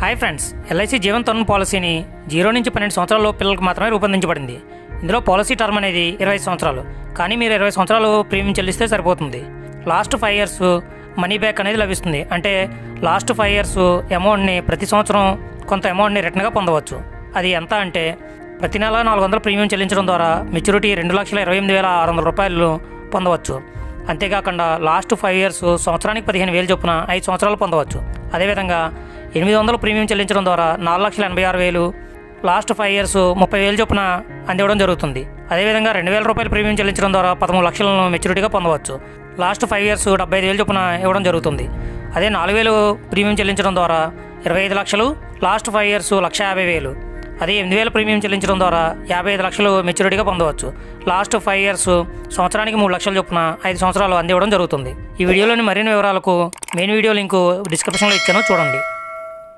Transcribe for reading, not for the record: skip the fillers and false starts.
Hi friends, LIC Jeevan Tarun పాలసీని 0 నుంచి 12 సంవత్సరాల పిల్లలకు మాత్రమే రూపొందించబడింది. ఇందులో పాలసీ టర్మ్ అనేది 20 సంవత్సరాలు. కానీ మీరు 20 సంవత్సరాలు ప్రీమియం చెల్లిస్తే సరిపోతుంది. లాస్ట్ 5 ఇయర్స్ మనీ బ్యాక్ అనేది లభిస్తుంది. అంటే లాస్ట్ 5 ఇయర్స్ అమౌంట్ని ప్రతి సంవత్సరం కొంత అమౌంట్ని రిటర్న్గా పొందవచ్చు. అది ఎంత అంటే ప్రతి నెల 400 ప్రీమియం చెల్లించడం ద్వారా మెచ్యూరిటీ 2,28,600 రూపాయలు పొందవచ్చు. అంతేకాకుండా లాస్ట్ 5 ఇయర్స్ సంవత్సరానికి 15,000 చొప్పున 5 సంవత్సరాలు పొందవచ్చు. అదేవిధంగా 800 ప్రీమియం చెల్లించడం ద్వారా 4,86,000, లాస్ట్ 5 ఇయర్స్ 30,000 చొప్పున అందివ్వడం జరుగుతుంది. అదేవిధంగా 2,000 రూపాయలు ప్రీమియం చెల్లించడం ద్వారా 13 లక్షలను మెచ్యూరిటీగా పొందవచ్చు. లాస్ట్ 5 ఇయర్స్ 75,000 చొప్పున ఇవ్వడం జరుగుతుంది. అదే 4,000 ప్రీమియం చెల్లించడం ద్వారా 25 లక్షలు, లాస్ట్ 5 ఇయర్స్ 1,50,000. అదే 8,000 ప్రీమియం చెల్లించడం ద్వారా 55 లక్షలు మెచ్యూరిటీగా పొందవచ్చు. లాస్ట్ 5 ఇయర్స్ సంవత్సరానికి 3 లక్షల చొప్పున 5 సంవత్సరాలు అందివ్వడం జరుగుతుంది. ఈ వీడియోలోని మరిన్ని వివరాలకు మెయిన్ వీడియో లింకు డిస్క్రిప్షన్లో ఇచ్చాను, చూడండి.